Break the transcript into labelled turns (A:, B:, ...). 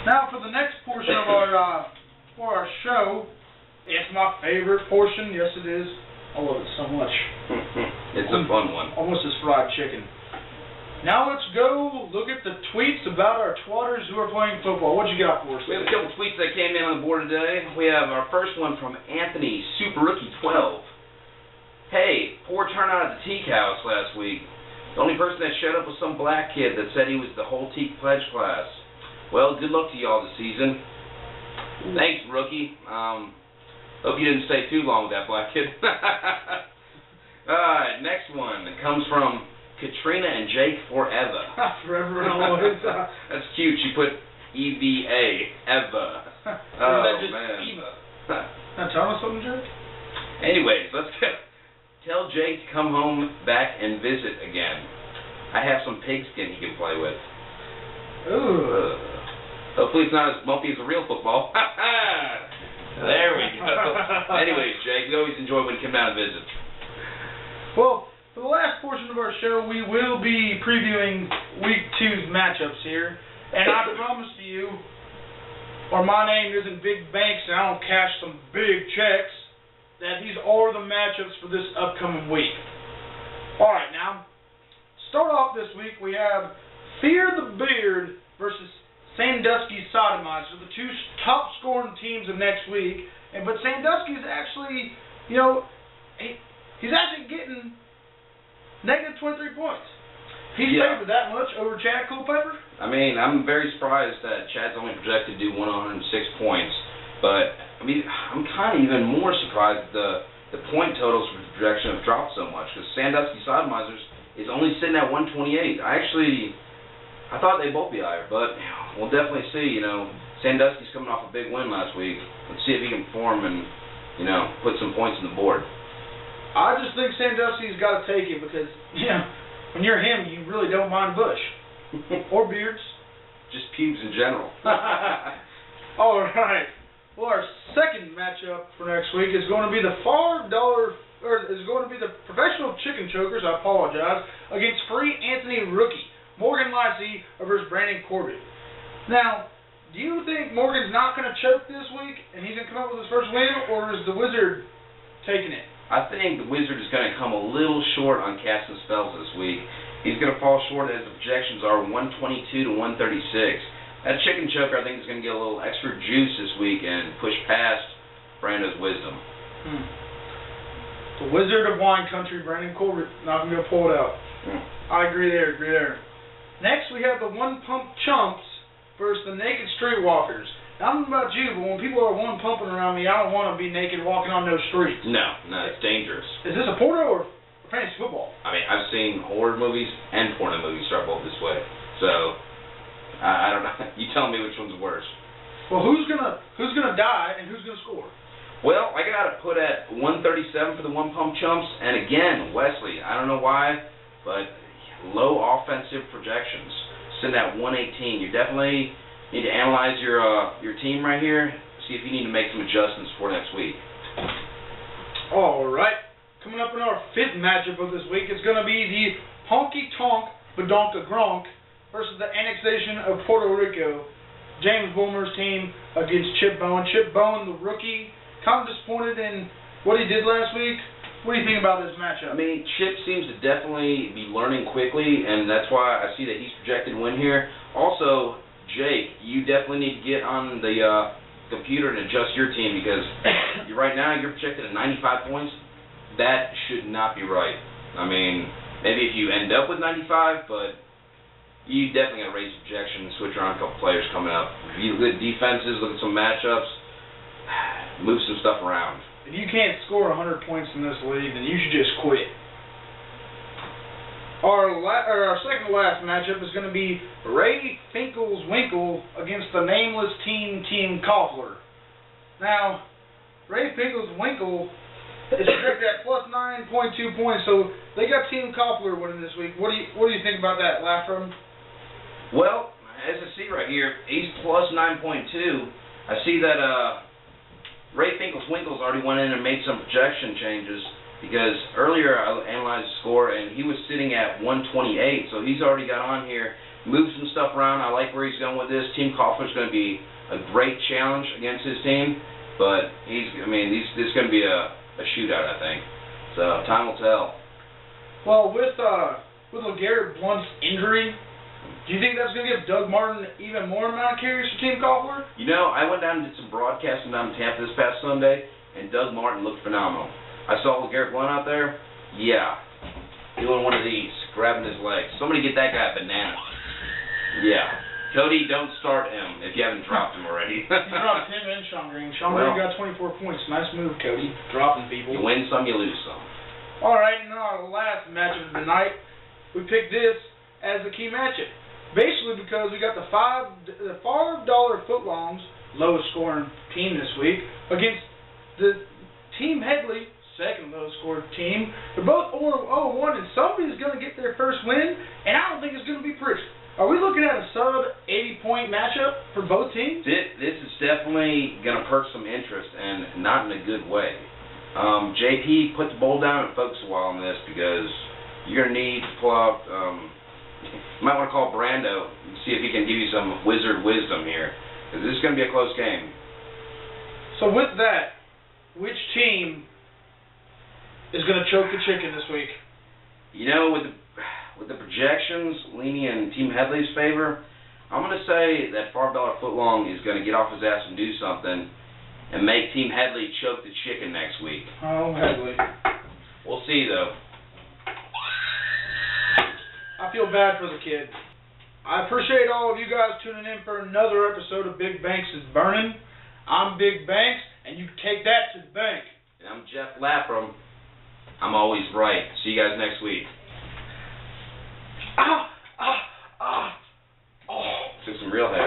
A: Now for the next portion of our show, it's my favorite portion. Yes, it is. I love it so much.
B: It's a fun one.
A: Almost as fried chicken. Now let's go look at the tweets about our twatters who are playing football. What you got for us?
B: We have a couple tweets that came in on the board today. We have our first one from Anthony Super Rookie 12. Hey, poor turnout at the Teak House last week. The only person that showed up was some black kid that said he was the whole Teak pledge class. Well, good luck to y'all this season. Thanks, rookie. Hope you didn't stay too long with that black kid. Alright, next one. It comes from Katrina and Jake Forever.
A: Forever and always.
B: That's cute. She put EVA. Eva.
A: Or is that just Eva? Now tell us something, Jake?
B: Anyways, let's go. Tell Jake to come home back and visit again. I have some pigskin he can play with.
A: Ooh.
B: Hopefully it's not as bumpy as a real football. There we go. Anyways, Jake, we always enjoy when you come down and visit.
A: Well, for the last portion of our show, we will be previewing Week 2's matchups here. And I promise to you, or my name isn't Big Banks and I don't cash some big checks, that these are the matchups for this upcoming week. Alright, now, start off this week, we have Fear the Beard versus Sandusky Sodomizer, the two top scoring teams of next week. But Sandusky is actually, you know, he's actually getting negative 23 points. He's favored that much over Chad Culpepper?
B: I mean, I'm very surprised that Chad's only projected to do 106 points. But, I mean, I'm kind of even more surprised that the point totals for the projection have dropped so much. Because Sandusky Sodomizers is only sitting at 128. I thought they'd both be higher. But we'll definitely see. You know, Sandusky's coming off a big win last week. Let's see if he can perform and, you know, put some points on the board.
A: I just think Sandusky's got to take it because, you know, when you're him, you really don't mind bush. Or beards.
B: Just pubes in general.
A: All right. Well, our second matchup for next week is going to be the Professional Chicken Chokers, I apologize, against Free Anthony Rookie, Morgan Livesey versus Brandon Corbett. Now, do you think Morgan's not going to choke this week and he's going to come up with his first win, or is the Wizard taking it?
B: I think the Wizard is going to come a little short on casting spells this week. He's going to fall short as the projections are 122 to 136. That chicken choker, I think, is going to get a little extra juice this week and push past Brando's wisdom.
A: The Wizard of Wine Country, Brandon Corbett, not going to pull it out. I agree there, Next, we have the One Pump Chumps versus the Naked Streetwalkers. Now, I don't know about you, but when people are one pumping around me, I don't want to be naked walking on those streets.
B: No, it's dangerous.
A: Is this a porno or fantasy football?
B: I mean, I've seen horror movies and porno movies start both this way. So, I don't know. You tell me which one's worse.
A: Well, who's gonna die and who's gonna score?
B: Well, I got to put at 137 for the One Pump Chumps, and again, Wesley. I don't know why, but low offensive projections. Sitting at 118. You definitely need to analyze your team right here. See if you need to make some adjustments for next week.
A: All right. Coming up in our fifth matchup of this week is going to be the Honky Tonk Badonka Gronk versus the annexation of Puerto Rico, James Boomer's team against Chip Bowen. Chip Bowen, the rookie, kind of disappointed in what he did last week. What do you think about this matchup?
B: I mean, Chip seems to definitely be learning quickly, and that's why I see that he's projected to win here. Also, Jake, you definitely need to get on the computer and adjust your team because right now you're projected at 95 points. That should not be right. I mean, maybe if you end up with 95, but you definitely got to raise projection and switch around a couple players coming up. If you look at defenses, look at some matchups, move some stuff around.
A: If you can't score 100 points in this league, then you should just quit. Our second to last matchup is going to be Ray Finkel's Winkle against the nameless Team Koffler. Now, Ray Finkel's Winkle is projected at plus 9.2 points, so they got Team Koffler winning this week. What do you think about that, Lafram?
B: Well, as I see right here, he's plus 9.2. I see that Ray Finkel's Winkles already went in and made some projection changes because earlier I analyzed the score and he was sitting at 128, so he's already got on here move some stuff around. I like where he's going with this. Team Kaufman's going to be a great challenge against his team, but this is going to be a shootout, I think. So time will tell.
A: Well, with LeGarrette Blount's injury, do you think that's going to give Doug Martin even more amount of carries for Team Kaufman?
B: You know, I went down and did some broadcasting down in Tampa this past Sunday, and Doug Martin looked phenomenal. I saw LeGarrette Blount out there. Yeah. Doing one of these, grabbing his legs. Somebody get that guy a banana. Yeah. Cody, don't start him if you haven't dropped him already.
A: You dropped him and Sean Green. Sean Green got 24 points. Nice move, Cody. Dropping people.
B: You win some, you lose some.
A: All right, and our last matchup of the night, we picked this as the key matchup. Basically because we got the $5 footlongs, lowest scoring team this week, against the Team Headley, second lowest scored team. They're both 0-1, and somebody's going to get their first win, and I don't think it's going to be pretty. Are we looking at a sub-80-point matchup for both teams?
B: This is definitely going to perk some interest, and not in a good way. JP, put the bowl down and focus a while on this, because you're going to need to pull out, you might want to call Brando and see if he can give you some wizard wisdom here, because this is going to be a close game.
A: So with that, which team is going to choke the chicken this week?
B: You know, with the projections leaning in Team Headley's favor, I'm going to say that $5 footlong is going to get off his ass and do something and make Team Headley choke the chicken next week.
A: Oh, Headley.
B: We'll see, though.
A: I feel bad for the kid. I appreciate all of you guys tuning in for another episode of Big Banks is Burning. I'm Big Banks, and you take that to the bank.
B: And I'm Jeff Lapham. I'm always right. See you guys next week. Took some real heavy.